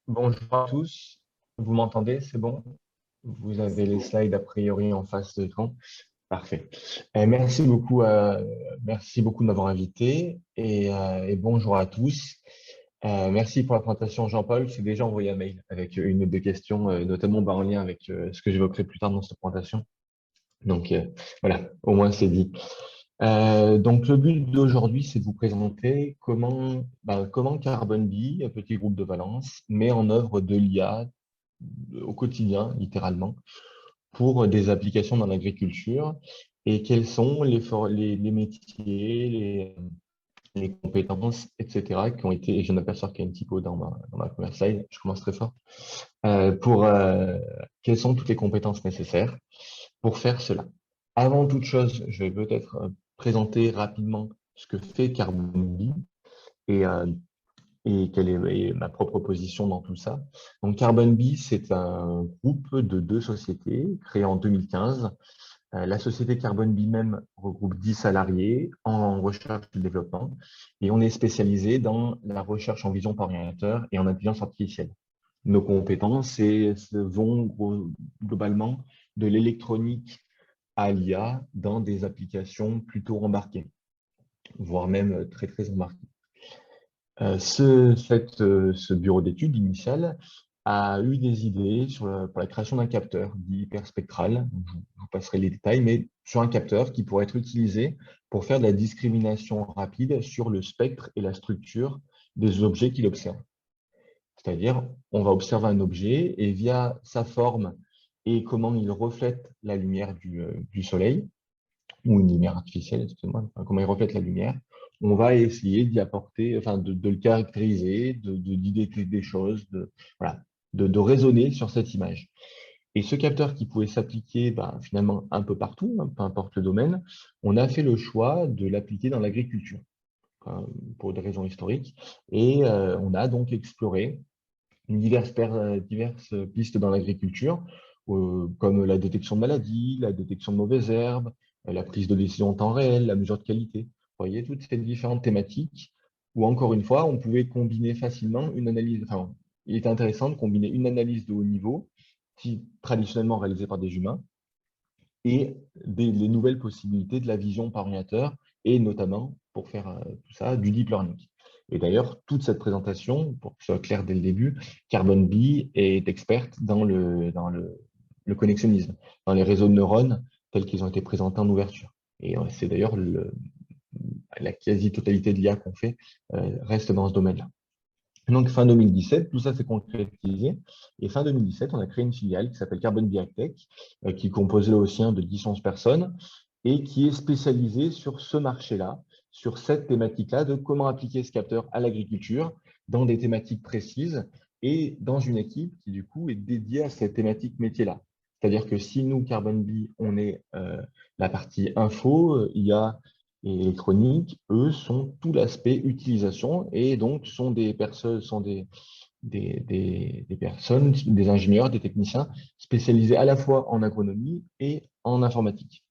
Bonjour à tous, vous m'entendez, c'est bon? Vous avez les slides a priori en face de l'écran. Parfait. Merci beaucoup de m'avoir invité et bonjour à tous. Merci pour la présentation, Jean-Paul. J'ai déjà envoyé un mail avec une ou deux questions, notamment en lien avec ce que j'évoquerai plus tard dans cette présentation. Donc voilà, au moins c'est dit. Donc le but d'aujourd'hui, c'est de vous présenter comment Carbon-Bee, un petit groupe de Valence, met en œuvre de l'IA au quotidien, littéralement, pour des applications dans l'agriculture et quels sont les métiers, les compétences, etc., qui ont été, et je m'aperçois qu'il y a une typo dans ma première slide, je commence très fort, quelles sont toutes les compétences nécessaires pour faire cela. Avant toute chose, je vais peut-être présenter rapidement ce que fait Carbon et, euh, et quelle est ma propre position dans tout ça. Donc Carbon c'est un groupe de deux sociétés créé en 2015. La société Carbon même regroupe 10 salariés en recherche et développement et on est spécialisé dans la recherche en vision par ordinateur et en intelligence artificielle. Nos compétences vont globalement de l'électronique à l'IA dans des applications plutôt embarquées, voire même très, très embarquées. Ce bureau d'études initial a eu des idées pour la création d'un capteur dit hyperspectral. Je vous passerai les détails, mais sur un capteur qui pourrait être utilisé pour faire de la discrimination rapide sur le spectre et la structure des objets qu'il observe. C'est-à-dire, on va observer un objet et via sa forme et comment il reflète la lumière du soleil, ou une lumière artificielle, excusez-moi, enfin, comment il reflète la lumière, on va essayer d'y apporter, enfin, de le caractériser, d'y détecter des choses, voilà, de raisonner sur cette image. Et ce capteur qui pouvait s'appliquer finalement un peu partout, hein, peu importe le domaine, on a fait le choix de l'appliquer dans l'agriculture, pour des raisons historiques. Et on a donc exploré diverses pistes dans l'agriculture, comme la détection de maladies, la détection de mauvaises herbes, la prise de décision en temps réel, la mesure de qualité. Vous voyez, toutes ces différentes thématiques où, encore une fois, on pouvait combiner facilement une analyse, enfin, il était intéressant de combiner une analyse de haut niveau, traditionnellement réalisée par des humains, et les nouvelles possibilités de la vision par ordinateur, et notamment, pour faire tout ça, du deep learning. Et d'ailleurs, toute cette présentation, pour que ce soit clair dès le début, Carbon Bee est experte dans le connexionnisme, dans les réseaux de neurones tels qu'ils ont été présentés en ouverture. Et c'est d'ailleurs la quasi-totalité de l'IA qu'on fait reste dans ce domaine-là. Donc, fin 2017, tout ça s'est concrétisé. Et fin 2017, on a créé une filiale qui s'appelle Carbon Biotech, qui est composée là aussi de 10-11 personnes et qui est spécialisée sur ce marché-là, sur cette thématique-là de comment appliquer ce capteur à l'agriculture dans des thématiques précises et dans une équipe qui, du coup, est dédiée à cette thématique métier-là. C'est-à-dire que si nous, Carbon Bee, on est la partie info, IA et électronique, eux, sont tout l'aspect utilisation et donc sont des personnes, des personnes, des ingénieurs, des techniciens spécialisés à la fois en agronomie et en informatique.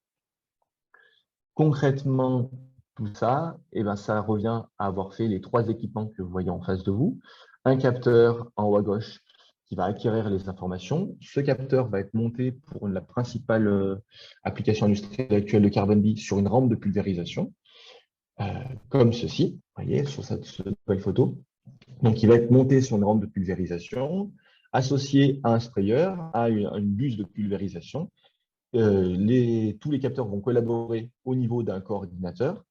Concrètement, tout ça, ça revient à avoir fait les trois équipements que vous voyez en face de vous. Un capteur en haut à gauche qui va acquérir les informations. Ce capteur va être monté pour la principale application industrielle actuelle de Carbon Bee sur une rampe de pulvérisation, comme ceci, vous voyez, sur cette nouvelle photo. Donc, il va être monté sur une rampe de pulvérisation, associé à un sprayer, à une buse de pulvérisation. Tous les capteurs vont collaborer au niveau d'un coordinateur,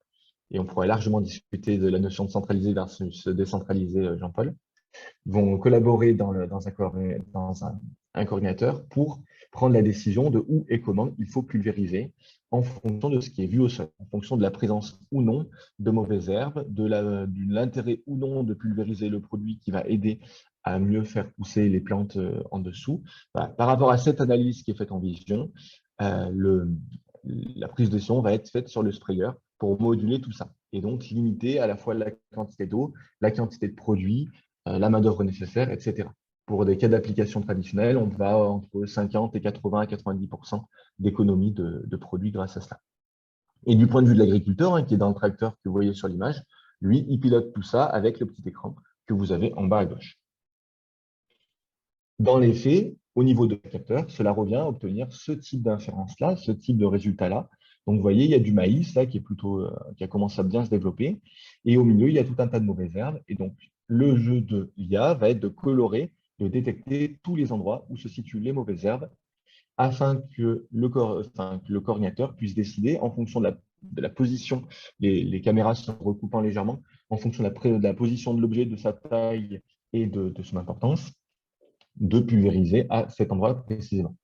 et on pourrait largement discuter de la notion de centralisé versus décentralisé, Jean-Paul, vont collaborer dans un coordinateur pour prendre la décision de où et comment il faut pulvériser en fonction de ce qui est vu au sol, en fonction de la présence ou non de mauvaises herbes, de l'intérêt ou non de pulvériser le produit qui va aider à mieux faire pousser les plantes en dessous. Voilà. Par rapport à cette analyse qui est faite en vision, la prise de décision va être faite sur le sprayer pour moduler tout ça et donc limiter à la fois la quantité d'eau, la quantité de produits, la main-d'œuvre nécessaire, etc. Pour des cas d'application traditionnelle, on va entre 50 et 80 à 90% d'économie de produits grâce à cela. Et du point de vue de l'agriculteur, qui est dans le tracteur que vous voyez sur l'image, lui, il pilote tout ça avec le petit écran que vous avez en bas à gauche. Dans les faits, au niveau de capteur, cela revient à obtenir ce type d'inférence-là, ce type de résultat-là. Donc, vous voyez, il y a du maïs là qui est plutôt, qui a commencé à bien se développer. Et au milieu, il y a tout un tas de mauvaises herbes. Et donc, le jeu de l'IA va être de colorer, de détecter tous les endroits où se situent les mauvaises herbes afin que que le coordinateur puisse décider en fonction de la position, les caméras se recoupant légèrement, en fonction de la position de l'objet, de sa taille et de son importance, de pulvériser à cet endroit précisément.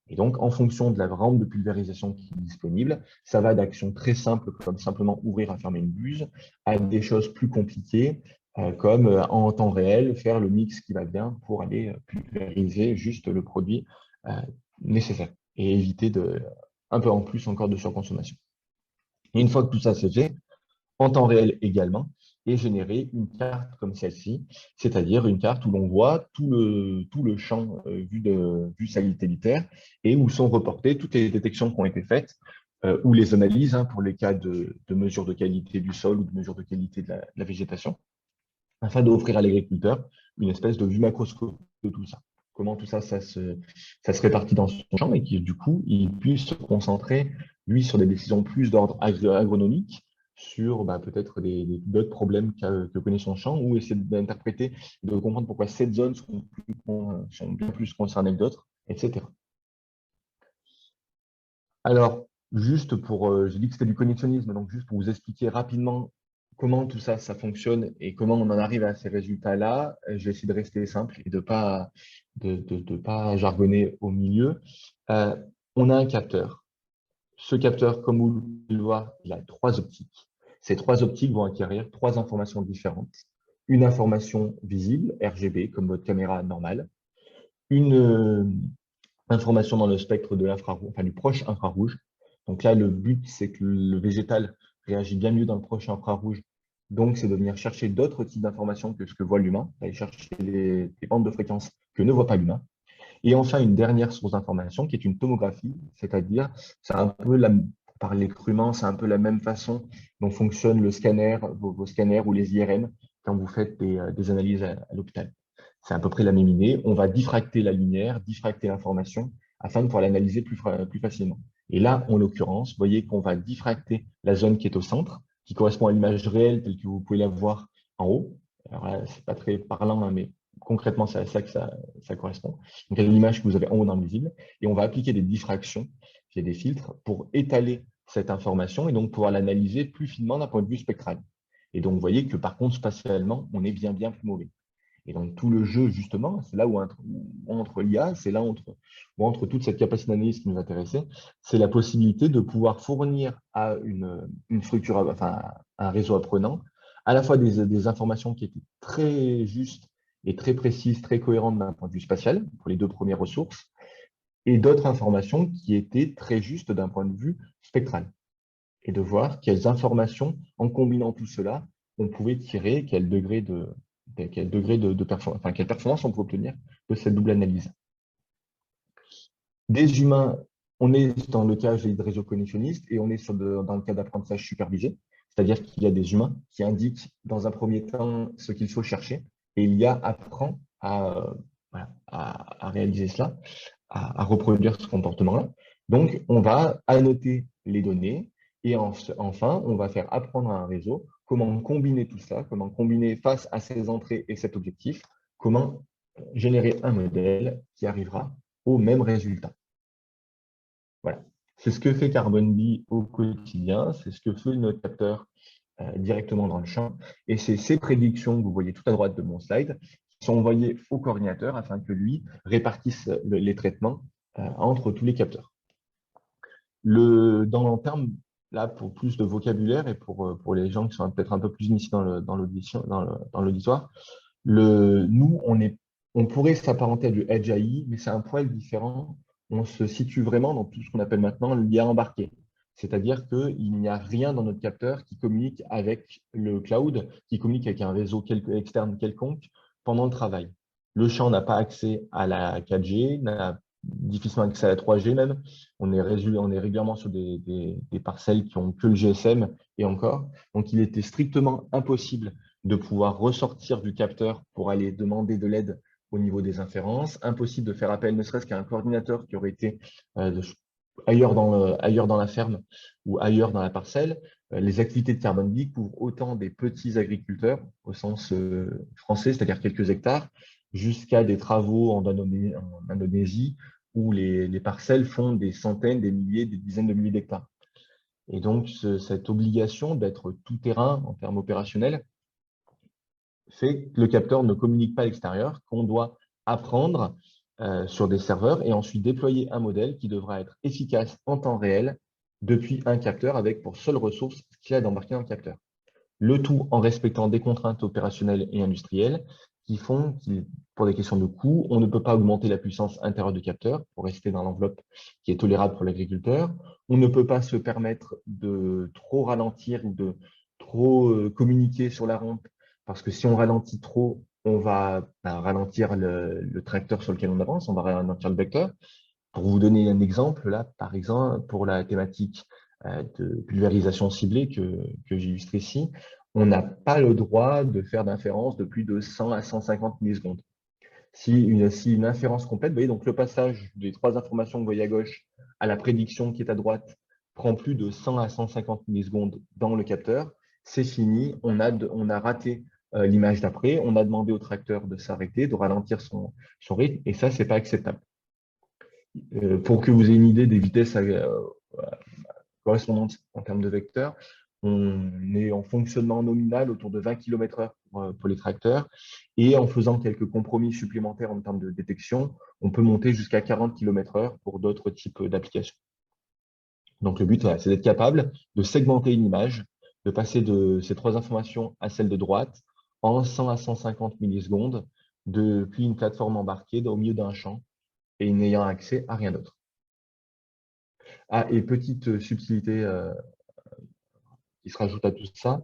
Et donc, en fonction de la rampe de pulvérisation qui est disponible, ça va d'actions très simples comme simplement ouvrir et fermer une buse à des choses plus compliquées comme en temps réel faire le mix qui va bien pour aller pulvériser juste le produit euh, nécessaire et éviter un peu en plus encore de surconsommation. Et une fois que tout ça c'est fait, en temps réel également, et générer une carte comme celle-ci, c'est-à-dire une carte où l'on voit tout le champ vu satellitaire et où sont reportées toutes les détections qui ont été faites ou les analyses pour les cas de mesure de qualité du sol ou de mesure de qualité de la végétation, afin d'offrir à l'agriculteur une espèce de vue macroscopique de tout ça. Comment tout ça, ça se répartit dans son champ et qu'il, du coup, il puisse se concentrer, lui, sur des décisions plus d'ordre agronomique, sur peut-être d'autres problèmes que connaît son champ, ou essayer d'interpréter, de comprendre pourquoi cette zone sont bien plus concernées que d'autres, etc. Alors, juste pour, j'ai dit que c'était du connexionnisme, donc juste pour vous expliquer rapidement comment tout ça, ça fonctionne et comment on en arrive à ces résultats-là, je vais essayer de rester simple et de pas jargonner au milieu. Euh, on a un capteur. Ce capteur, comme vous le voyez, il a trois optiques. Ces trois optiques vont acquérir trois informations différentes. Une information visible, RGB, comme votre caméra normale. Une information dans le spectre de l'infrarouge, enfin du proche infrarouge. Donc là, le but, c'est que le végétal réagit bien mieux dans le proche infrarouge. Donc, c'est de venir chercher d'autres types d'informations que ce que voit l'humain, d'aller chercher les bandes de fréquences que ne voit pas l'humain. Et enfin, une dernière source d'information qui est une tomographie, c'est-à-dire, c'est un peu par les crûments, c'est un peu la même façon dont fonctionne le scanner, vos scanners ou les IRM quand vous faites des analyses à l'hôpital. C'est à peu près la même idée. On va diffracter la lumière, diffracter l'information afin de pouvoir l'analyser plus facilement. Et là, en l'occurrence, vous voyez qu'on va diffracter la zone qui est au centre, qui correspond à l'image réelle telle que vous pouvez la voir en haut. Alors là, c'est pas très parlant, mais concrètement, c'est à ça que ça correspond. Donc, l'image que vous avez en haut dans le visible. Et on va appliquer des diffractions, qui est des filtres, pour étaler cette information et donc pouvoir l'analyser plus finement d'un point de vue spectral. Et donc, vous voyez que par contre, spatialement, on est bien plus mauvais. Et donc, tout le jeu, justement, c'est là où entre l'IA, c'est là où entre toute cette capacité d'analyse qui nous intéressait, c'est la possibilité de pouvoir fournir à une structure, enfin, un réseau apprenant, à la fois des informations qui étaient très justes et très précises, très cohérentes d'un point de vue spatial, pour les deux premières ressources, et d'autres informations qui étaient très justes d'un point de vue spectral. Et de voir quelles informations, en combinant tout cela, on pouvait tirer, quelle performance on peut obtenir de cette double analyse. Des humains, on est dans le cas de réseaux connexionnistes et on est dans le cas d'apprentissage supervisé, c'est-à-dire qu'il y a des humains qui indiquent dans un premier temps ce qu'il faut chercher et l'IA apprend à réaliser cela, à reproduire ce comportement-là. Donc, on va annoter les données et enfin, on va faire apprendre à un réseau comment combiner tout ça, comment combiner face à ces entrées et cet objectif, comment générer un modèle qui arrivera au même résultat. Voilà. C'est ce que fait Carbon au quotidien, c'est ce que fait notre capteur directement dans le champ. Et c'est ces prédictions que vous voyez tout à droite de mon slide qui sont envoyées au coordinateur afin que lui répartisse les traitements entre tous les capteurs. Dans le terme, là, pour plus de vocabulaire et pour les gens qui sont peut-être un peu plus initiés dans l'auditoire, nous, on pourrait s'apparenter à du Edge AI, mais c'est un poil différent. On se situe vraiment dans tout ce qu'on appelle maintenant l'IA embarqué. C'est-à-dire qu'il n'y a rien dans notre capteur qui communique avec le cloud, qui communique avec un réseau externe quelconque pendant le travail. Le champ n'a pas accès à la 4G, n'a difficilement accès à la 3G même. On est régulièrement sur des parcelles qui ont que le GSM et encore. Donc, il était strictement impossible de pouvoir ressortir du capteur pour aller demander de l'aide au niveau des inférences, impossible de faire appel ne serait-ce qu'à un coordinateur qui aurait été de- ailleurs dans la ferme ou ailleurs dans la parcelle. Les activités de Carbon Bee couvrent autant des petits agriculteurs au sens français, c'est-à-dire quelques hectares, jusqu'à des travaux en Indonésie où les parcelles font des centaines, des milliers, des dizaines de milliers d'hectares. Et donc, cette obligation d'être tout-terrain en termes opérationnels fait que le capteur ne communique pas à l'extérieur, qu'on doit apprendre sur des serveurs et ensuite déployer un modèle qui devra être efficace en temps réel depuis un capteur avec pour seule ressource ce qu'il y a d'embarquer dans le capteur. Le tout en respectant des contraintes opérationnelles et industrielles qui font que, pour des questions de coût, on ne peut pas augmenter la puissance intérieure du capteur pour rester dans l'enveloppe qui est tolérable pour l'agriculteur. On ne peut pas se permettre de trop ralentir ou de trop communiquer sur la rampe parce que si on ralentit trop, on va ralentir le tracteur sur lequel on avance, on va ralentir le vecteur. Pour vous donner un exemple, là, par exemple, pour la thématique de pulvérisation ciblée que j'illustre ici, on n'a pas le droit de faire d'inférence de plus de 100 à 150 millisecondes. Si une inférence complète, vous voyez, donc le passage des trois informations que vous voyez à gauche à la prédiction qui est à droite prend plus de 100 à 150 millisecondes dans le capteur, c'est fini, on a raté l'image d'après, on a demandé au tracteur de s'arrêter, de ralentir son rythme, et ça, c'est pas acceptable. Pour que vous ayez une idée des vitesses correspondantes en termes de vecteurs, on est en fonctionnement nominal autour de 20 km/h pour les tracteurs. Et en faisant quelques compromis supplémentaires en termes de détection, on peut monter jusqu'à 40 km/h pour d'autres types d'applications. Donc le but, voilà, c'est d'être capable de segmenter une image, de passer de ces trois informations à celle de droite en 100 à 150 millisecondes depuis une plateforme embarquée au milieu d'un champ et n'ayant accès à rien d'autre. Ah, et petite subtilité qui se rajoute à tout ça,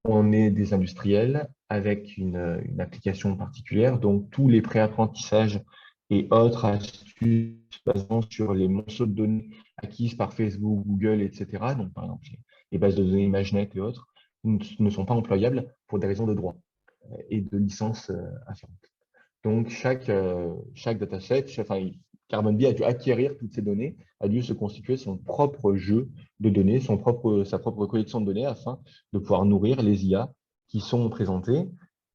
on est des industriels avec une application particulière, donc tous les préapprentissages et autres astuces basant sur les morceaux de données acquises par Facebook, Google, etc., donc par exemple les bases de données ImageNet et autres, ne sont pas employables pour des raisons de droit et de licence afférentes. Donc, chaque dataset, Carbon Bee a dû acquérir toutes ces données, a dû se constituer son propre jeu de données, sa propre collection de données afin de pouvoir nourrir les IA qui sont présentées.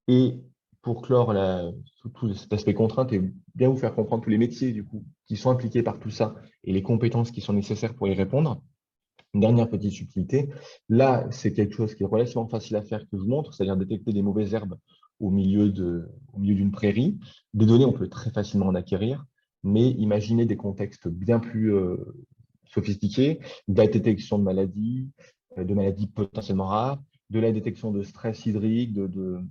Et pour clore tout cet aspect contrainte et bien vous faire comprendre tous les métiers du coup qui sont impliqués par tout ça et les compétences qui sont nécessaires pour y répondre, une dernière petite subtilité. Là, c'est quelque chose qui est relativement facile à faire que je vous montre, c'est-à-dire détecter des mauvaises herbes au milieu d'une prairie. Des données, on peut très facilement en acquérir, mais imaginez des contextes bien plus sophistiqués, de la détection de maladies potentiellement rares, de la détection de stress hydrique, de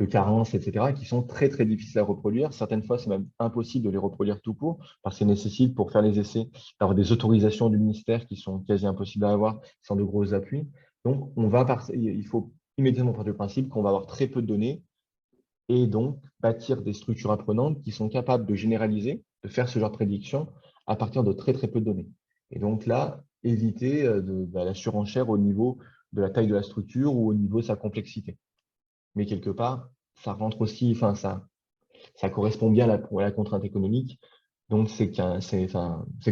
carences, etc., qui sont très, très difficiles à reproduire. Certaines fois, c'est même impossible de les reproduire tout court, parce que ça nécessite, pour faire les essais, d'avoir des autorisations du ministère qui sont quasi impossibles à avoir sans de gros appuis. Donc, il faut immédiatement partir du principe qu'on va avoir très peu de données et donc bâtir des structures apprenantes qui sont capables de généraliser, de faire ce genre de prédiction à partir de très, très peu de données. Et donc là, éviter la surenchère au niveau de la taille de la structure ou au niveau de sa complexité. Mais quelque part, ça rentre aussi, ça correspond bien à la contrainte économique. Donc, c'est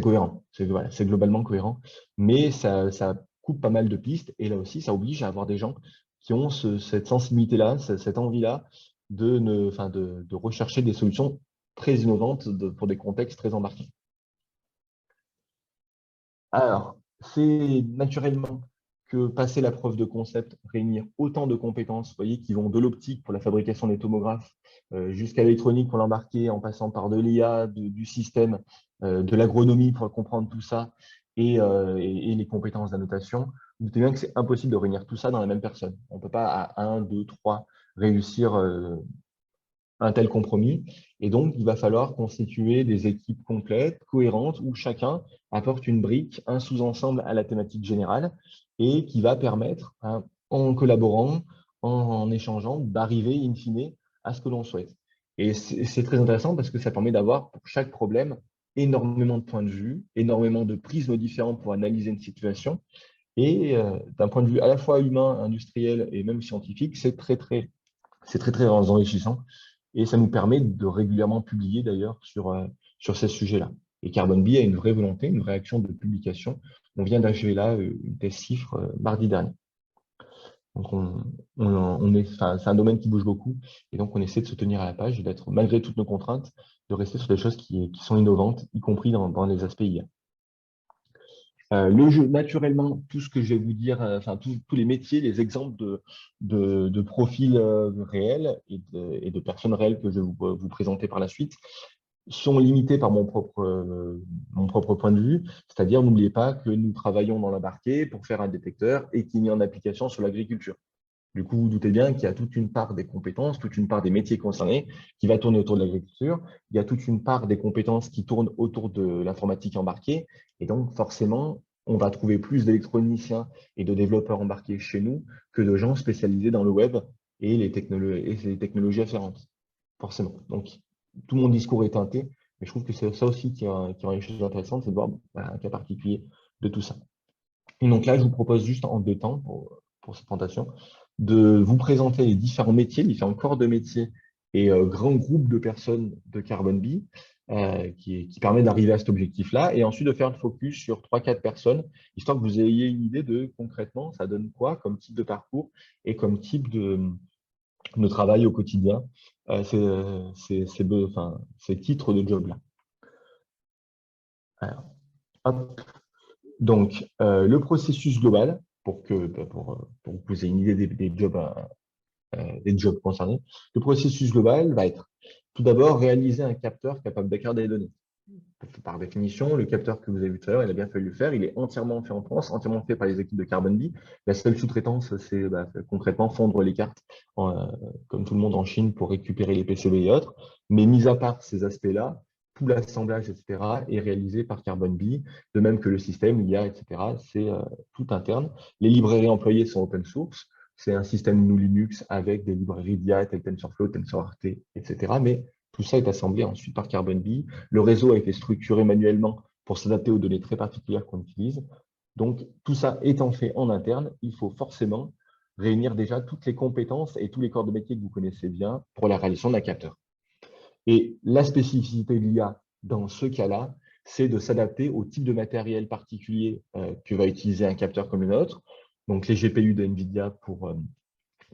cohérent. C'est globalement cohérent. Mais ça coupe pas mal de pistes. Et là aussi, ça oblige à avoir des gens qui ont cette sensibilité-là, cette envie-là de rechercher des solutions très innovantes pour des contextes très embarqués. Alors, c'est naturellement que passer la preuve de concept, réunir autant de compétences, vous voyez, qui vont de l'optique pour la fabrication des tomographes jusqu'à l'électronique pour l'embarquer, en passant par de l'IA, du système, de l'agronomie pour comprendre tout ça et les compétences d'annotation. Vous doutez bien que c'est impossible de réunir tout ça dans la même personne. On ne peut pas à 1, 2, 3 réussir un tel compromis. Et donc, il va falloir constituer des équipes complètes, cohérentes, où chacun apporte une brique, un sous-ensemble à la thématique générale et qui va permettre, hein, en collaborant, en échangeant, d'arriver in fine à ce que l'on souhaite. Et c'est très intéressant parce que ça permet d'avoir pour chaque problème énormément de points de vue, énormément de prismes différents pour analyser une situation. Et d'un point de vue à la fois humain, industriel et même scientifique, c'est très, très enrichissant. Et ça nous permet de régulièrement publier d'ailleurs sur ces sujets-là. Et Carbon Bee a une vraie volonté, une vraie action de publication. On vient d'achever là une test chiffre mardi dernier. Donc enfin, c'est un domaine qui bouge beaucoup et donc on essaie de se tenir à la page et d'être, malgré toutes nos contraintes, de rester sur des choses qui sont innovantes, y compris dans les aspects IA. Le jeu, naturellement, tout ce que je vais vous dire, enfin tous les métiers, les exemples de profils réels et de personnes réelles que je vais vous présenter par la suite, sont limités par mon propre point de vue. C'est-à-dire, n'oubliez pas que nous travaillons dans l'embarqué pour faire un détecteur et qu'il est en application sur l'agriculture. Du coup, vous doutez bien qu'il y a toute une part des compétences, toute une part des métiers concernés qui va tourner autour de l'agriculture. Il y a toute une part des compétences qui tournent autour de l'informatique embarquée. Et donc, forcément, on va trouver plus d'électroniciens et de développeurs embarqués chez nous que de gens spécialisés dans le web et les technologies afférentes. Forcément. Donc, tout mon discours est teinté, mais je trouve que c'est ça aussi qui rend les choses intéressantes, c'est de voir un cas particulier de tout ça. Et donc là, je vous propose juste en 2 temps pour cette présentation de vous présenter les différents métiers, les différents corps de métiers et grands groupes de personnes de Carbon Bee qui permet d'arriver à cet objectif-là et ensuite de faire le focus sur 3-4 personnes, histoire que vous ayez une idée de concrètement, ça donne quoi comme type de parcours et comme type de travail au quotidien, ces titres de job-là. Hop. Donc, le processus global, pour que vous ayez une idée des jobs concernés, le processus global va être tout d'abord réaliser un capteur capable d'accueillir des données. Par définition, le capteur que vous avez vu tout à l'heure, il a bien fallu le faire. Il est entièrement fait en France, entièrement fait par les équipes de Carbon Bee. La seule sous-traitance, c'est concrètement fondre les cartes, comme tout le monde en Chine, pour récupérer les PCB et autres. Mais mis à part ces aspects-là, tout l'assemblage, etc., est réalisé par Carbon Bee, de même que le système, l'IA, etc., c'est tout interne. Les librairies employées sont open source. C'est un système GNU Linux avec des librairies d'IA, telles TensorFlow, TensorRT, etc. Mais tout ça est assemblé ensuite par Carbon Bee. Le réseau a été structuré manuellement pour s'adapter aux données très particulières qu'on utilise. Donc, tout ça étant fait en interne, il faut forcément réunir déjà toutes les compétences et tous les corps de métier que vous connaissez bien pour la réalisation d'un capteur. Et la spécificité de l'IA dans ce cas-là, c'est de s'adapter au type de matériel particulier que va utiliser un capteur comme le nôtre. Donc, les GPU de NVIDIA pour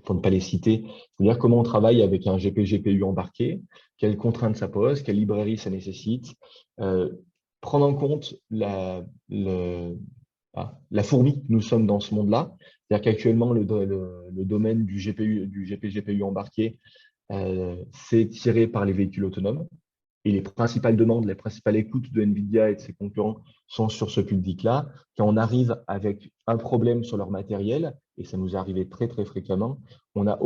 ne pas les citer, c'est-à-dire comment on travaille avec un GPU embarqué, quelles contraintes ça pose, quelle librairie ça nécessite, prendre en compte la fourmi que nous sommes dans ce monde-là. C'est-à-dire qu'actuellement, le domaine du GPU embarqué, c'est tiré par les véhicules autonomes. Et les principales demandes, les principales écoutes de NVIDIA et de ses concurrents sont sur ce public-là. Quand on arrive avec un problème sur leur matériel, et ça nous est arrivé très, très fréquemment, on n'a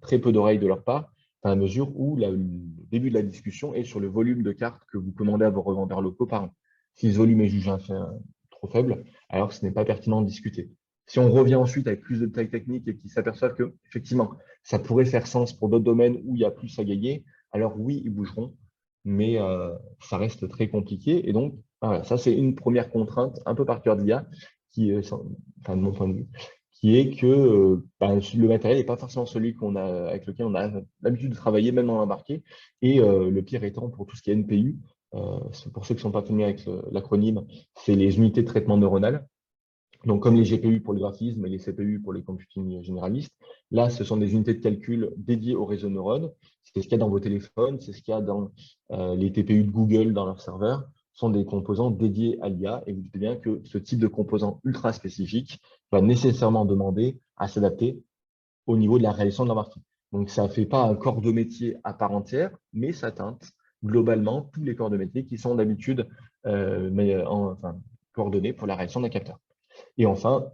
très peu d'oreilles de leur part, à la mesure où le début de la discussion est sur le volume de cartes que vous commandez à vos revendeurs locaux par an. Si ce volume est jugé trop faible, alors ce n'est pas pertinent de discuter. Si on revient ensuite avec plus de détails techniques et qu'ils s'aperçoivent que, effectivement, ça pourrait faire sens pour d'autres domaines où il y a plus à gagner, alors oui, ils bougeront, mais ça reste très compliqué. Et donc, voilà, ça, c'est une première contrainte, un peu par cœur d'IA, de mon point de vue, qui est que le matériel n'est pas forcément celui avec lequel on a l'habitude de travailler, même dans l'embarqué. Et le pire étant, pour tout ce qui est NPU, pour ceux qui ne sont pas familiers avec l'acronyme, c'est les unités de traitement neuronal. Donc, comme les GPU pour le graphisme et les CPU pour les computing généralistes, là, ce sont des unités de calcul dédiées au réseau neurones. C'est ce qu'il y a dans vos téléphones, c'est ce qu'il y a dans les TPU de Google dans leurs serveurs. Ce sont des composants dédiés à l'IA. Et vous dites bien que ce type de composant ultra spécifique va nécessairement demander à s'adapter au niveau de la réalisation de l'embarqué. Donc, ça ne fait pas un corps de métier à part entière, mais ça teinte globalement tous les corps de métier qui sont d'habitude coordonnés pour la réalisation d'un capteur. Et enfin,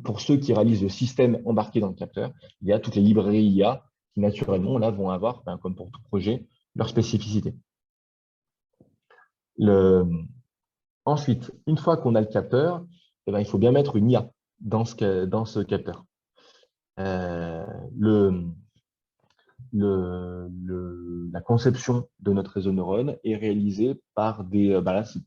pour ceux qui réalisent le système embarqué dans le capteur, il y a toutes les librairies IA qui, naturellement, là, vont avoir, comme pour tout projet, leur spécificité. Ensuite, une fois qu'on a le capteur, il faut bien mettre une IA dans ce capteur. La conception de notre réseau neurone est réalisée par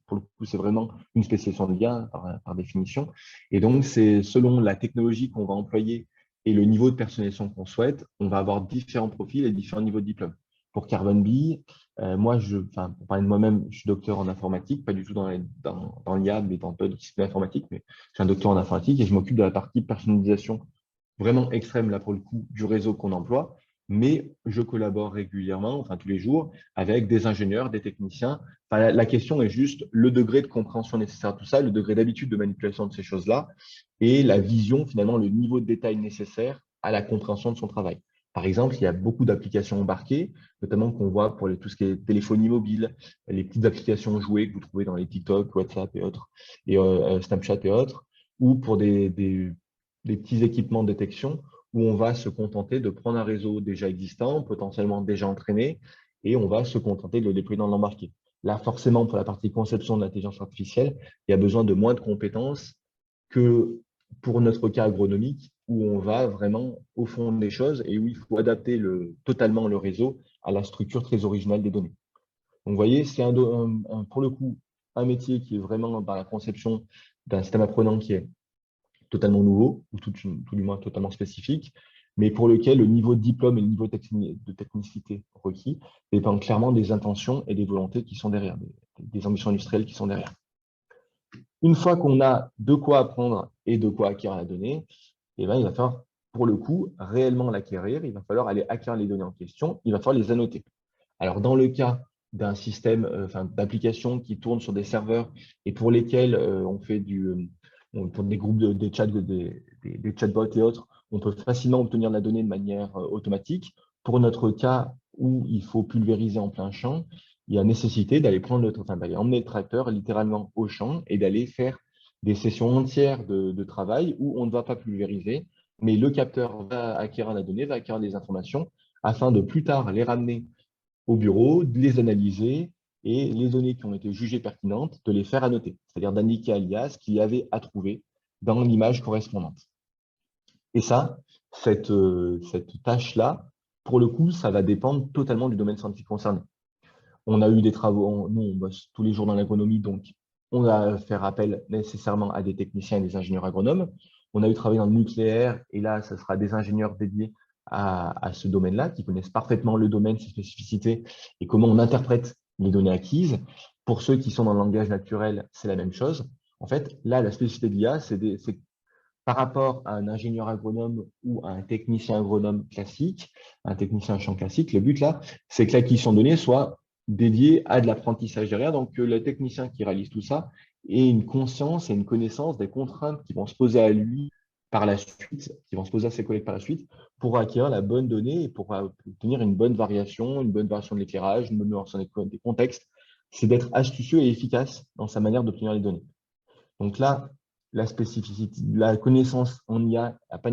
pour le coup, c'est vraiment une spécialisation de l'IA par définition. Et donc, c'est selon la technologie qu'on va employer et le niveau de personnalisation qu'on souhaite, on va avoir différents profils et différents niveaux de diplôme. pour Carbon Bee. Moi, pour parler de moi-même, je suis docteur en informatique, pas du tout dans l'IA, mais dans d'autres disciplines informatiques, mais je suis un docteur en informatique et je m'occupe de la partie personnalisation vraiment extrême, là, pour le coup, du réseau qu'on emploie. Mais je collabore régulièrement, enfin tous les jours, avec des ingénieurs, des techniciens. Enfin, la question est juste le degré de compréhension nécessaire à tout ça, le degré d'habitude de manipulation de ces choses-là et la vision, finalement, le niveau de détail nécessaire à la compréhension de son travail. Par exemple, il y a beaucoup d'applications embarquées, notamment qu'on voit pour tout ce qui est téléphonie mobile, les petites applications jouées que vous trouvez dans les TikTok, WhatsApp et autres, et Snapchat et autres, ou pour des petits équipements de détection où on va se contenter de prendre un réseau déjà existant, potentiellement déjà entraîné, et on va se contenter de le déployer dans l'embarqué. Là, forcément, pour la partie conception de l'intelligence artificielle, il y a besoin de moins de compétences que pour notre cas agronomique, où on va vraiment au fond des choses et où il faut adapter totalement le réseau à la structure très originale des données. Donc, vous voyez, c'est pour le coup un métier qui est vraiment dans la conception d'un système apprenant qui est totalement nouveau, ou tout du moins totalement spécifique, mais pour lequel le niveau de diplôme et le niveau de technicité requis dépendent clairement des intentions et des volontés qui sont derrière, des ambitions industrielles qui sont derrière. Une fois qu'on a de quoi apprendre et de quoi acquérir la donnée, eh ben, il va falloir, pour le coup, réellement l'acquérir. Il va falloir aller acquérir les données en question. Il va falloir les annoter. Alors, dans le cas d'un système, d'application qui tourne sur des serveurs et pour lesquels on fait pour des groupes, des chatbots et autres, on peut facilement obtenir la donnée de manière automatique. Pour notre cas où il faut pulvériser en plein champ, il y a nécessité d'aller emmener le tracteur littéralement au champ et d'aller faire des sessions entières de travail où on ne va pas pulvériser, mais le capteur va acquérir la donnée, va acquérir les informations afin de plus tard les ramener au bureau, de les analyser et les données qui ont été jugées pertinentes, de les faire annoter, c'est-à-dire d'indiquer à l'IA ce qu'il y avait à trouver dans l'image correspondante. Et ça, cette tâche-là, pour le coup, ça va dépendre totalement du domaine scientifique concerné. On a eu des travaux, nous, on bosse tous les jours dans l'agronomie, donc on va faire appel nécessairement à des techniciens et des ingénieurs agronomes. On a eu travaillé dans le nucléaire, et là, ce sera des ingénieurs dédiés à ce domaine-là, qui connaissent parfaitement le domaine, ses spécificités et comment on interprète les données acquises. Pour ceux qui sont dans le langage naturel, c'est la même chose. En fait, là, la spécificité de l'IA, c'est par rapport à un ingénieur agronome ou à un technicien agronome classique, un technicien champ classique, le but là, c'est que l'acquisition de données soit dédiée à de l'apprentissage derrière, donc que le technicien qui réalise tout ça ait une conscience et une connaissance des contraintes qui vont se poser à lui par la suite, qui vont se poser à ses collègues par la suite, pour acquérir la bonne donnée et pour obtenir une bonne variation de l'éclairage, une bonne variation des contextes. C'est d'être astucieux et efficace dans sa manière d'obtenir les données. Donc là, la spécificité, la connaissance en IA n'a pas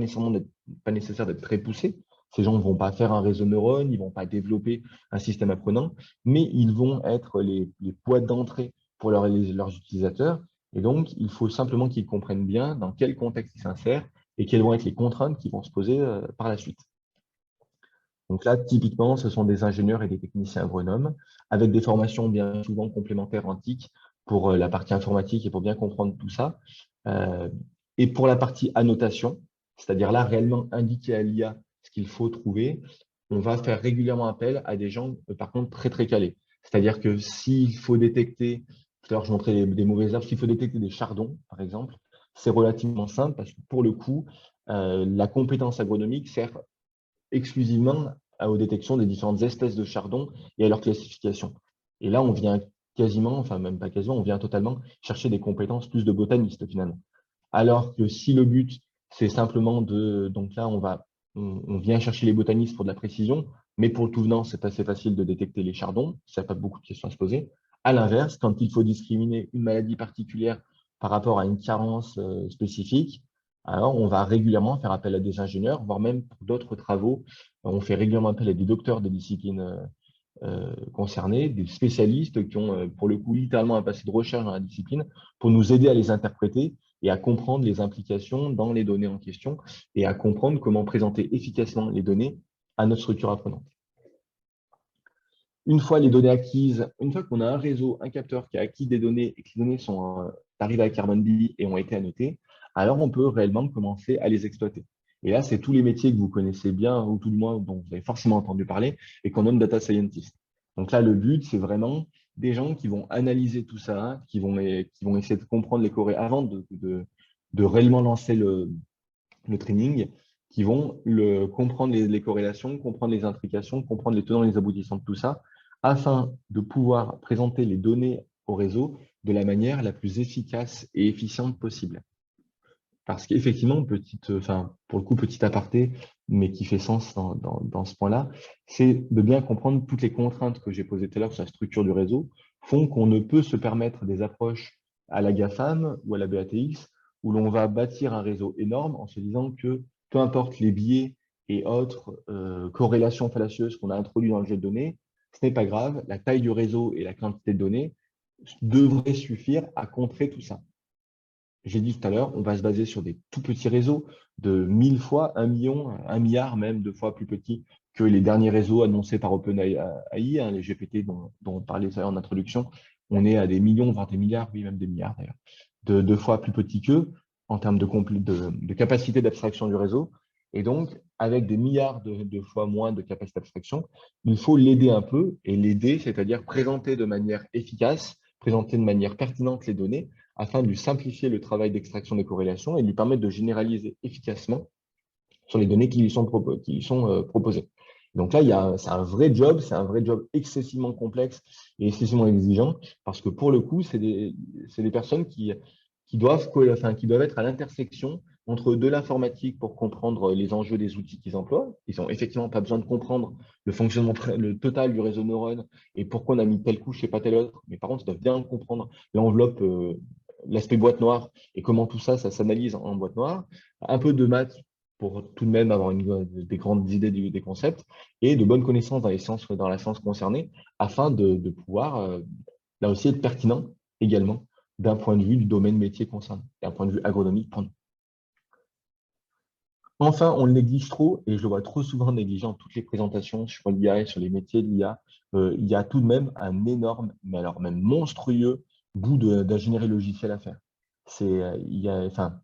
pas nécessaire d'être très poussée. Ces gens ne vont pas faire un réseau de neurones, ils ne vont pas développer un système apprenant, mais ils vont être les boîtes d'entrée pour leurs utilisateurs. Et donc, il faut simplement qu'ils comprennent bien dans quel contexte ils s'insèrent et quelles vont être les contraintes qui vont se poser par la suite. Donc là, typiquement, ce sont des ingénieurs et des techniciens agronomes avec des formations bien souvent complémentaires en TIC pour la partie informatique et pour bien comprendre tout ça. Euh, et pour la partie annotation, c'est-à-dire là, réellement indiquer à l'IA ce qu'il faut trouver, on va faire régulièrement appel à des gens, par contre, très, très calés. C'est-à-dire que s'il faut détecter, tout à l'heure, je montrais des mauvaises herbes, s'il faut détecter des chardons, par exemple, c'est relativement simple parce que pour le coup, la compétence agronomique sert exclusivement aux détections des différentes espèces de chardons et à leur classification. Et là, on vient quasiment, enfin même pas quasiment, on vient totalement chercher des compétences plus de botaniste finalement. Alors que si le but, c'est simplement donc là, on vient chercher les botanistes pour de la précision, mais pour le tout venant, c'est assez facile de détecter les chardons, ça n'a pas beaucoup de questions à se poser. À l'inverse, quand il faut discriminer une maladie particulière par rapport à une carence spécifique, alors on va régulièrement faire appel à des ingénieurs, voire même pour d'autres travaux, on fait régulièrement appel à des docteurs des disciplines concernés, des spécialistes qui ont, pour le coup, littéralement un passé de recherche dans la discipline pour nous aider à les interpréter et à comprendre les implications dans les données en question et à comprendre comment présenter efficacement les données à notre structure apprenante. Une fois les données acquises, une fois qu'on a un réseau, un capteur qui a acquis des données et que les données sont arrivées à Carbon Bee et ont été annotées, alors on peut réellement commencer à les exploiter. Et là, c'est tous les métiers que vous connaissez bien, ou tout du moins dont vous avez forcément entendu parler, et qu'on nomme data scientist. Donc là, le but, c'est vraiment des gens qui vont analyser tout ça, qui vont essayer de comprendre les corrélations avant de réellement lancer le training, qui vont comprendre les corrélations, comprendre les intrications, comprendre les tenants et les aboutissants de tout ça, afin de pouvoir présenter les données au réseau de la manière la plus efficace et efficiente possible. Parce qu'effectivement, enfin, pour le coup, petit aparté, mais qui fait sens dans ce point-là, c'est de bien comprendre toutes les contraintes que j'ai posées tout à l'heure sur la structure du réseau font qu'on ne peut se permettre des approches à la GAFAM ou à la BATX où l'on va bâtir un réseau énorme en se disant que peu importe les biais et autres corrélations fallacieuses qu'on a introduits dans le jeu de données, ce n'est pas grave, la taille du réseau et la quantité de données devraient suffire à contrer tout ça. J'ai dit tout à l'heure, on va se baser sur des tout petits réseaux de 1000 fois, 1 million, 1 milliard même de fois plus petits que les derniers réseaux annoncés par OpenAI, les GPT dont on parlait en introduction. On est à des millions, voire des milliards, oui, même des milliards d'ailleurs, de fois plus petits qu'eux en termes de capacité d'abstraction du réseau. Et donc, avec des milliards de fois moins de capacité d'abstraction, il faut l'aider un peu, et l'aider, c'est-à-dire présenter de manière efficace, présenter de manière pertinente les données, afin de lui simplifier le travail d'extraction des corrélations et de lui permettre de généraliser efficacement sur les données qui lui sont proposées. Donc là, c'est un vrai job, c'est un vrai job excessivement complexe et excessivement exigeant, parce que pour le coup, c'est des personnes qui doivent être à l'intersection entre de l'informatique pour comprendre les enjeux des outils qu'ils emploient. Ils n'ont effectivement pas besoin de comprendre le fonctionnement le total du réseau de neurones et pourquoi on a mis telle couche et pas telle autre. Mais par contre, ils doivent bien comprendre l'enveloppe, l'aspect boîte noire et comment tout ça, ça s'analyse en boîte noire. Un peu de maths pour tout de même avoir des grandes idées des concepts et de bonnes connaissances dans la science concernée afin de pouvoir, là aussi, être pertinent également d'un point de vue du domaine métier concerné, d'un point de vue agronomique pour nous. Enfin, on le néglige trop, et je le vois trop souvent négligé dans toutes les présentations sur l'IA et sur les métiers de l'IA. Il y a tout de même un énorme, mais alors même monstrueux, bout d'ingénierie logicielle à faire. Enfin,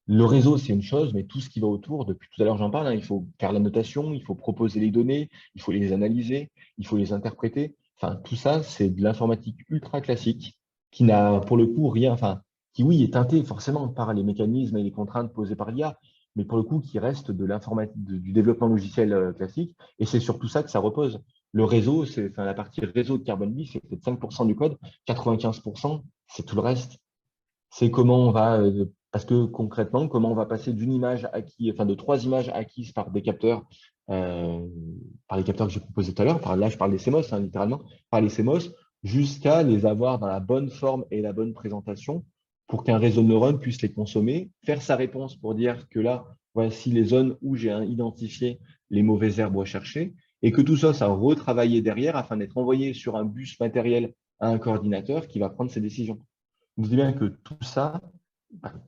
le réseau, c'est une chose, mais tout ce qui va autour, depuis tout à l'heure, j'en parle, hein, il faut faire la notation, il faut proposer les données, il faut les analyser, il faut les interpréter. Enfin, tout ça, c'est de l'informatique ultra classique qui n'a pour le coup rien, enfin, qui oui, est teinté forcément par les mécanismes et les contraintes posées par l'IA, mais pour le coup, qui reste de l'informatique, du développement logiciel classique. Et c'est surtout ça que ça repose. Le réseau, enfin, la partie réseau de Carbon Bee, c'est peut-être 5% du code, 95%, c'est tout le reste. C'est comment on va, parce que concrètement, comment on va passer d'une image acquise, enfin de 3 images acquises euh, par les capteurs que j'ai proposés tout à l'heure, là je parle des CMOS, hein, littéralement, par les CMOS, jusqu'à les avoir dans la bonne forme et la bonne présentation pour qu'un réseau de neurones puisse les consommer, faire sa réponse pour dire que là, voici les zones où j'ai identifié les mauvaises herbes recherchées, et que tout ça, ça a retravaillé derrière afin d'être envoyé sur un bus matériel à un coordinateur qui va prendre ses décisions. On se dit bien que tout ça,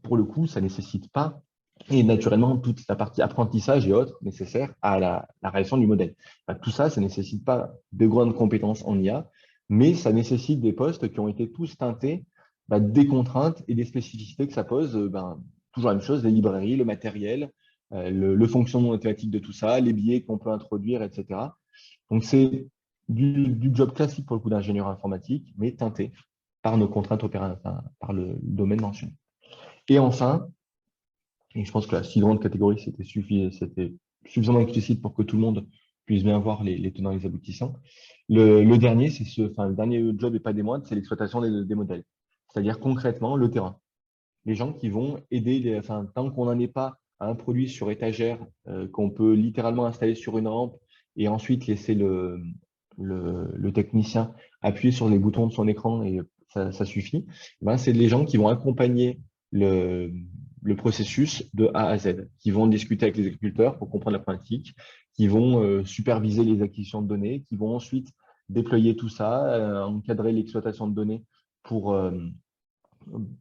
pour le coup, ça ne nécessite pas, et naturellement, toute la partie apprentissage et autres nécessaires à la réalisation du modèle. Tout ça, ça ne nécessite pas de grandes compétences en IA, mais ça nécessite des postes qui ont été tous teintés des contraintes et des spécificités que ça pose. Toujours la même chose, les librairies, le matériel, le fonctionnement mathématique de tout ça, les biais qu'on peut introduire, etc. Donc, c'est du job classique pour le coup d'ingénieur informatique, mais teinté par nos contraintes opérationnelles, par le domaine mentionné. Et enfin, et je pense que la si grande catégorie, c'était suffisamment explicite pour que tout le monde puisse bien voir les tenants et les aboutissants. Le dernier, le dernier job et pas des moindres, c'est l'exploitation des modèles. C'est-à-dire concrètement le terrain. Les gens qui vont aider, tant qu'on n'en est pas à un produit sur étagère qu'on peut littéralement installer sur une rampe et ensuite laisser le technicien appuyer sur les boutons de son écran et ça suffit, c'est les gens qui vont accompagner le, le processus de A à Z, qui vont discuter avec les agriculteurs pour comprendre la problématique, qui vont superviser les acquisitions de données, qui vont ensuite déployer tout ça, encadrer l'exploitation de données pour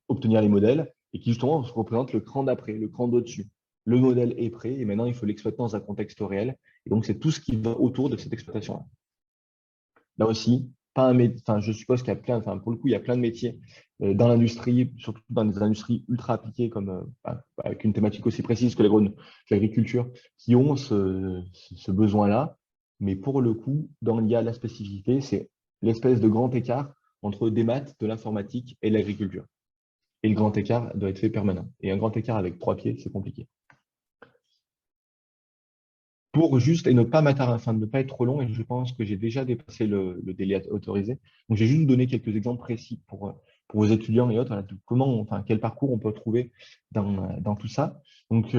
obtenir les modèles et qui justement représente le cran d'après, le cran d'au-dessus. Le modèle est prêt et maintenant il faut l'exploiter dans un contexte réel. Et donc c'est tout ce qui va autour de cette exploitation-là. Là aussi, pas enfin, je suppose qu'il y a plein, enfin, pour le coup, il y a plein de métiers dans l'industrie, surtout dans des industries ultra appliquées, comme avec une thématique aussi précise que l'agriculture, qui ont ce besoin-là. Mais pour le coup, dans l'IA, la spécificité, c'est l'espèce de grand écart entre des maths, de l'informatique et l'agriculture. Et le grand écart doit être fait permanent. Et un grand écart avec 3 pieds, c'est compliqué. Pour juste, et ne pas enfin, ne pas être trop long, et je pense que j'ai déjà dépassé le délai autorisé. Donc, j'ai juste donné quelques exemples précis pour vos étudiants et autres, voilà, de comment, enfin, quel parcours on peut trouver dans tout ça. Donc,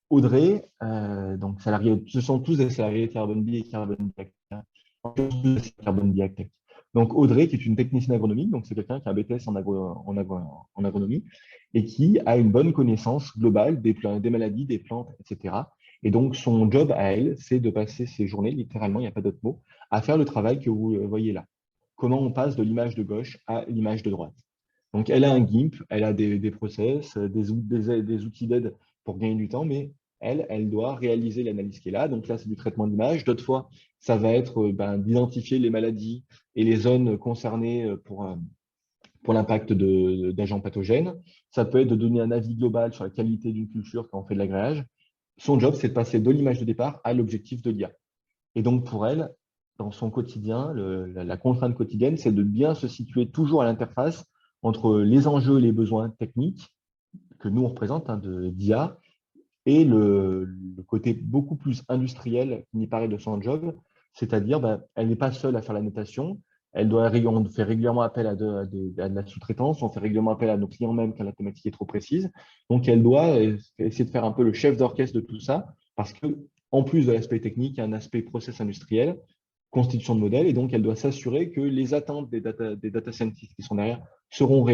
Audrey, donc salarié, ce sont tous des salariés Carbon B et Carbon Tech, hein. Carbon Black Tech. Donc, Audrey, qui est une technicienne agronomique, donc c'est quelqu'un qui a un BTS en agronomie et qui a une bonne connaissance globale des maladies, des plantes, etc. Et donc, son job à elle, c'est de passer ses journées, littéralement, il n'y a pas d'autre mot, à faire le travail que vous voyez là. Comment on passe de l'image de gauche à l'image de droite. Donc, elle a un GIMP, elle a des process, des outils d'aide pour gagner du temps, mais elle doit réaliser l'analyse qu'elle a. Donc là, c'est du traitement d'image. D'autres fois, ça va être d'identifier les maladies et les zones concernées pour l'impact d'agents pathogènes. Ça peut être de donner un avis global sur la qualité d'une culture quand on fait de l'agréage. Son job, c'est de passer de l'image de départ à l'objectif de l'IA. Et donc, pour elle, dans son quotidien, la contrainte quotidienne, c'est de bien se situer toujours à l'interface entre les enjeux et les besoins techniques que nous, on représente d'IA et le côté beaucoup plus industriel qui n'y paraît de son job, c'est-à-dire elle n'est pas seule à faire la notation, on fait régulièrement appel à de la sous-traitance, on fait régulièrement appel à nos clients même quand la thématique est trop précise. Donc, elle doit essayer de faire un peu le chef d'orchestre de tout ça, parce que en plus de l'aspect technique, il y a un aspect process industriel, constitution de modèle, et donc elle doit s'assurer que les attentes des data scientists qui sont derrière seront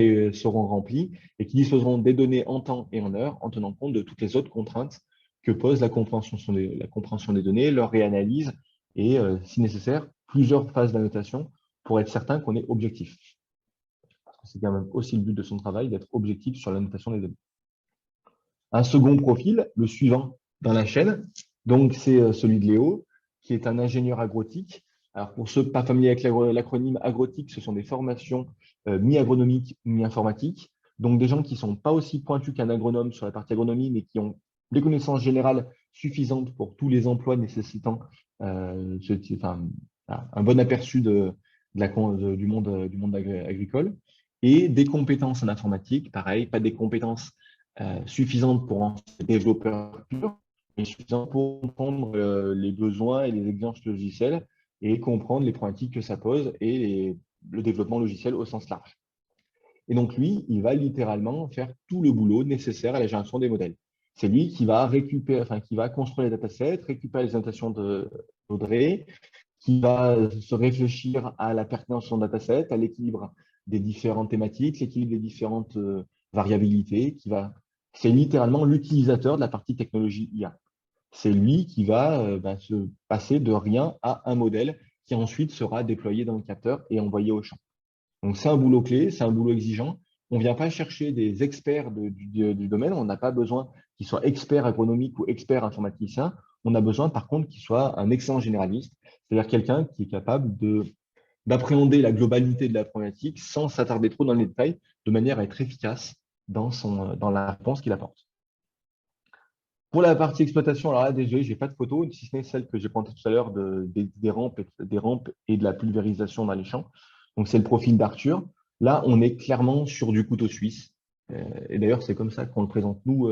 remplies et qui disposeront des données en temps et en heure en tenant compte de toutes les autres contraintes que pose la compréhension des données, leur réanalyse et, si nécessaire, plusieurs phases d'annotation pour être certain qu'on est objectif. Parce que c'est quand même aussi le but de son travail, d'être objectif sur l'annotation des données. Un second profil, le suivant dans la chaîne, donc c'est celui de Léo, qui est un ingénieur agrotique. Alors pour ceux pas familiers avec l'acronyme agrotique, ce sont des formations mi-agronomiques, mi-informatiques. Donc des gens qui ne sont pas aussi pointus qu'un agronome sur la partie agronomie, mais qui ont des connaissances générales suffisantes pour tous les emplois nécessitant un bon aperçu du monde agricole. Et des compétences en informatique, pareil, pas des compétences suffisante pour en faire développeur pur, mais suffisante pour comprendre les besoins et les exigences logicielles et comprendre les problématiques que ça pose et le développement logiciel au sens large. Et donc, lui, il va littéralement faire tout le boulot nécessaire à la génération des modèles. C'est lui qui va récupérer, enfin, qui va construire les datasets, récupérer les annotations d'Audrey, qui va se réfléchir à la pertinence de son dataset, à l'équilibre des différentes thématiques, l'équilibre des différentes variabilités, c'est littéralement l'utilisateur de la partie technologie IA. C'est lui qui va se passer de rien à un modèle qui ensuite sera déployé dans le capteur et envoyé au champ. Donc, c'est un boulot clé, c'est un boulot exigeant. On ne vient pas chercher des experts du domaine. On n'a pas besoin qu'ils soient experts agronomiques ou experts informaticiens. On a besoin, par contre, qu'ils soient un excellent généraliste, c'est-à-dire quelqu'un qui est capable d'appréhender la globalité de la problématique sans s'attarder trop dans les détails, de manière à être efficace dans la réponse qu'il apporte. Pour la partie exploitation, alors là, désolé, je n'ai pas de photo, si ce n'est celle que j'ai présentée tout à l'heure des rampes et de la pulvérisation dans les champs. Donc, c'est le profil d'Arthur. Là, on est clairement sur du couteau suisse. Et d'ailleurs, c'est comme ça qu'on le présente, nous,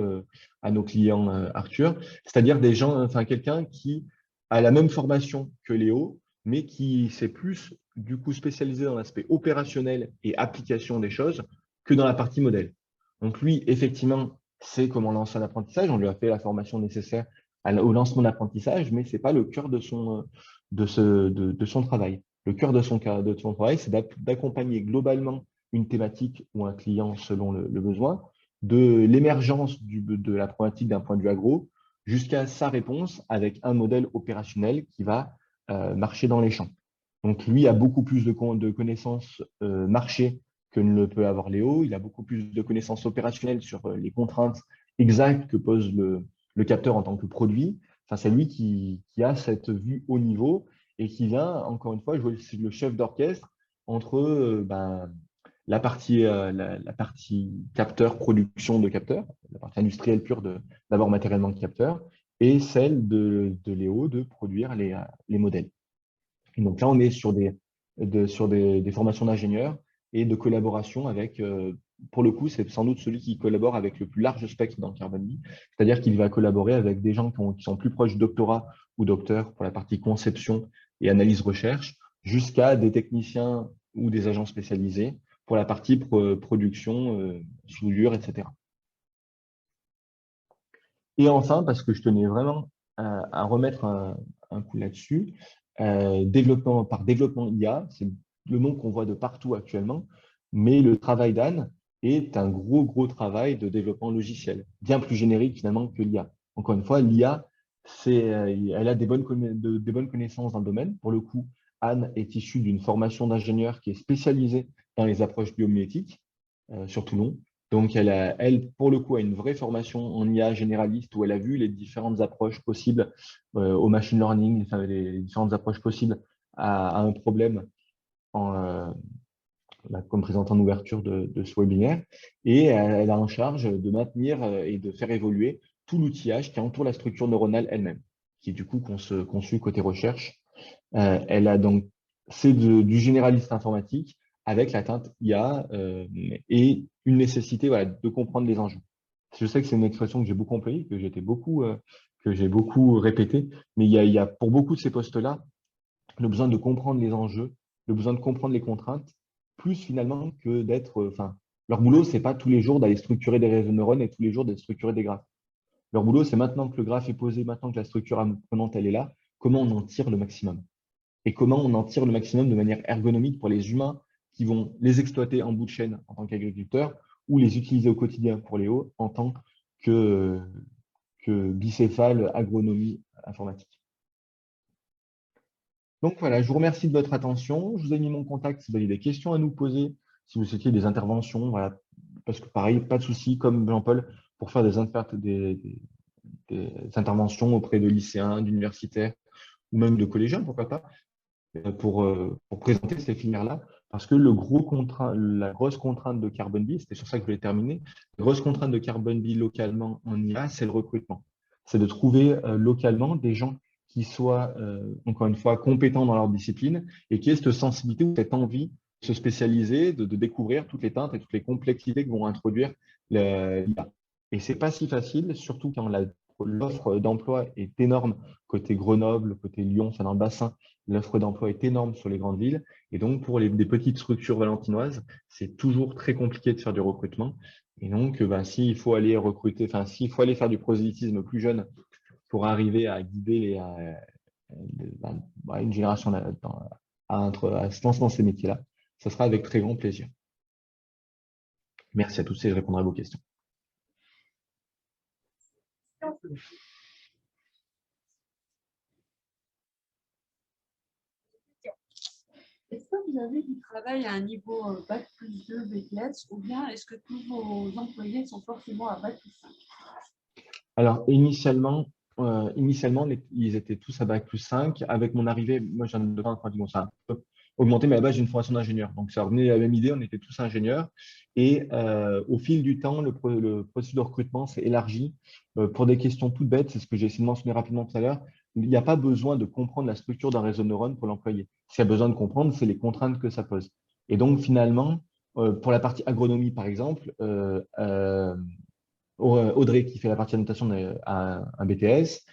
à nos clients Arthur. C'est-à-dire des gens, enfin, quelqu'un qui a la même formation que Léo, mais qui s'est plus, du coup, spécialisé dans l'aspect opérationnel et application des choses que dans la partie modèle. Donc, lui, effectivement, sait comment lancer un apprentissage. On lui a fait la formation nécessaire au lancement d'apprentissage, mais ce n'est pas le cœur de son travail. Le cœur de son travail, c'est d'accompagner globalement une thématique ou un client selon le besoin, de l'émergence de la problématique d'un point de vue agro jusqu'à sa réponse avec un modèle opérationnel qui va marcher dans les champs. Donc, lui a beaucoup plus de connaissances marché que ne le peut avoir Léo. Il a beaucoup plus de connaissances opérationnelles sur les contraintes exactes que pose le capteur en tant que produit. Enfin, c'est lui qui a cette vue haut niveau et qui vient, encore une fois, jouer le chef d'orchestre entre la partie capteur, production de capteurs, la partie industrielle pure d'abord matériellement de capteurs, et celle de Léo de produire les modèles. Et donc là, on est sur des formations d'ingénieurs et de collaboration avec, pour le coup, c'est sans doute celui qui collabore avec le plus large spectre dans Carbon, c'est-à-dire qu'il va collaborer avec des gens qui sont plus proches doctorat ou docteur pour la partie conception et analyse recherche, jusqu'à des techniciens ou des agents spécialisés pour la partie production, soudure, etc. Et enfin, parce que je tenais vraiment à remettre un coup là-dessus, développement IA, c'est le nom qu'on voit de partout actuellement, mais le travail d'Anne est un gros travail de développement logiciel, bien plus générique finalement que l'IA. Encore une fois, l'IA, elle a des bonnes connaissances dans le domaine. Pour le coup, Anne est issue d'une formation d'ingénieur qui est spécialisée dans les approches biomimétiques, sur Toulon. Donc, elle, pour le coup, a une vraie formation en IA généraliste où elle a vu les différentes approches possibles au machine learning, enfin, les différentes approches possibles à un problème en, comme présentant en ouverture de ce webinaire. Et elle a en charge de maintenir et de faire évoluer tout l'outillage qui entoure la structure neuronale elle-même, qui est du coup conçu côté recherche. Elle a donc, c'est du généraliste informatique avec la teinte IA et une nécessité voilà, de comprendre les enjeux. Je sais que c'est une expression que j'ai beaucoup employée, que j'ai beaucoup répétée, mais il y a pour beaucoup de ces postes-là le besoin de comprendre les enjeux, le besoin de comprendre les contraintes, plus finalement que d'être, enfin, leur boulot, c'est pas tous les jours d'aller structurer des réseaux de neurones et tous les jours de structurer des graphes. Leur boulot, c'est maintenant que le graphe est posé, maintenant que la structure apprenante, elle est là, comment on en tire le maximum et comment on en tire le maximum de manière ergonomique pour les humains qui vont les exploiter en bout de chaîne en tant qu'agriculteurs ou les utiliser au quotidien pour les hauts en tant que, que bicéphale agronomie informatique. Donc voilà, je vous remercie de votre attention. Je vous ai mis mon contact si vous avez des questions à nous poser, si vous souhaitez des interventions. Voilà. Parce que pareil, pas de souci, comme Jean-Paul, pour faire des interventions auprès de lycéens, d'universitaires ou même de collégiens, pourquoi pas, pour présenter ces filières-là. Parce que la grosse contrainte de Carbon c'était sur ça que je voulais terminer, la grosse contrainte de Carbon localement en IA, c'est le recrutement. C'est de trouver localement des gens qui soient, encore une fois, compétents dans leur discipline et qui aient cette sensibilité ou cette envie de se spécialiser, de découvrir toutes les teintes et toutes les complexités que vont introduire l'IA. Et c'est pas si facile, surtout quand l'offre d'emploi est énorme côté Grenoble, côté Lyon, enfin dans le bassin, l'offre d'emploi est énorme sur les grandes villes. Et donc, pour des petites structures valentinoises, c'est toujours très compliqué de faire du recrutement. Et donc, s'il faut aller recruter, enfin, s'il faut aller faire du prosélytisme plus jeune pour arriver à guider une génération à se lancer dans ces métiers-là, ce sera avec très grand plaisir. Merci à tous et je répondrai à vos questions. Est-ce que vous avez du travail à un niveau Bac+2 BTS ou bien est-ce que tous vos employés sont forcément à Bac+5? Alors, initialement, ils étaient tous à Bac+5. Avec mon arrivée, moi, j'en ai un bon, ça a un peu augmenté, mais à la base, j'ai une formation d'ingénieur. Donc, ça revenait à la même idée, on était tous ingénieurs. Et au fil du temps, le processus de recrutement s'est élargi pour des questions toutes bêtes. C'est ce que j'ai essayé de mentionner rapidement tout à l'heure. Il n'y a pas besoin de comprendre la structure d'un réseau de neurones pour l'employer. Ce qu'il y a besoin de comprendre, c'est les contraintes que ça pose. Et donc, finalement, pour la partie agronomie, par exemple, Audrey qui fait la partie annotation à un BTS.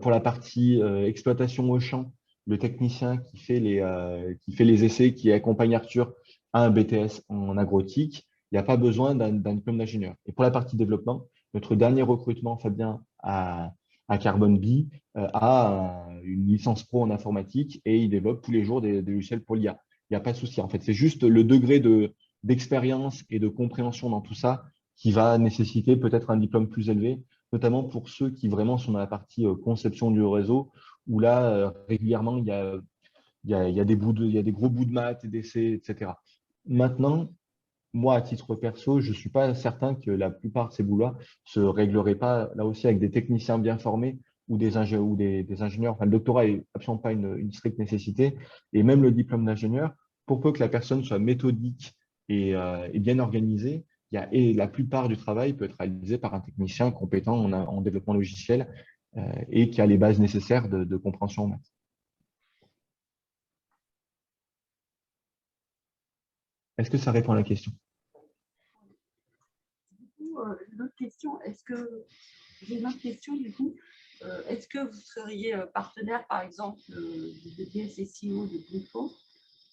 Pour la partie exploitation au champ, le technicien qui fait les essais, qui accompagne Arthur à un BTS en agrotique. Il n'y a pas besoin d'un diplôme d'ingénieur. Et pour la partie développement, notre dernier recrutement, Fabien, à Carbon B, a une licence pro en informatique et il développe tous les jours des logiciels pour l'IA. Il n'y a pas de souci. En fait, c'est juste le degré d'expérience et de compréhension dans tout ça qui va nécessiter peut-être un diplôme plus élevé, notamment pour ceux qui vraiment sont dans la partie conception du réseau, où là, régulièrement, il y a des gros bouts de maths et d'essais, etc. Maintenant, moi, à titre perso, je ne suis pas certain que la plupart de ces boulots se régleraient pas, là aussi, avec des techniciens bien formés ou des ingénieurs. Enfin, le doctorat n'est absolument pas une stricte nécessité. Et même le diplôme d'ingénieur, pour peu que la personne soit méthodique et bien organisée, et la plupart du travail peut être réalisé par un technicien compétent en développement logiciel et qui a les bases nécessaires de compréhension en maths. Est-ce que ça répond à la question? Du coup, l'autre question, j'ai une autre question du coup. Est-ce que vous seriez partenaire, par exemple, du BTS SEO de Grifo,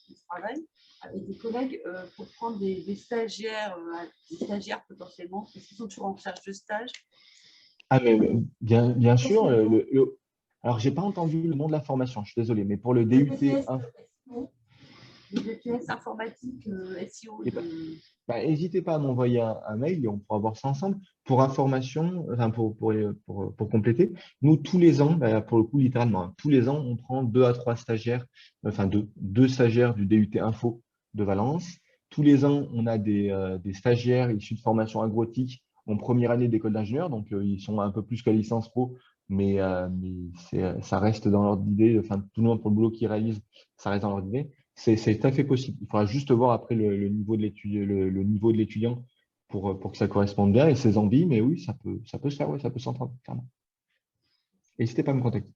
qui travaille avec des collègues pour prendre des stagiaires potentiellement, parce qu'ils sont toujours en recherche de stage. Ah, mais bien sûr. Alors, je n'ai pas entendu le nom de la formation, je suis désolé, mais pour le Le DUT BTS SEO, le BTS informatique SEO eh ben, de. n'hésitez pas à m'envoyer un mail et on pourra voir ça ensemble. Pour information, enfin pour compléter, nous, tous les ans, pour le coup, littéralement, hein, tous les ans, on prend 2 à 3 stagiaires, enfin deux stagiaires du DUT Info de Valence. Tous les ans, on a des stagiaires issus de formation agrotique en première année d'école d'ingénieur, donc ils sont un peu plus que la licence pro, mais ça reste dans l'ordre d'idée, enfin, tout le monde pour le boulot qu'ils réalisent, ça reste dans l'ordre d'idée. C'est tout à fait possible. Il faudra juste voir après le niveau de l'étudiant pour que ça corresponde bien et ses envies, mais oui, ça peut se faire, ouais, ça peut s'entendre, clairement. N'hésitez pas à me contacter.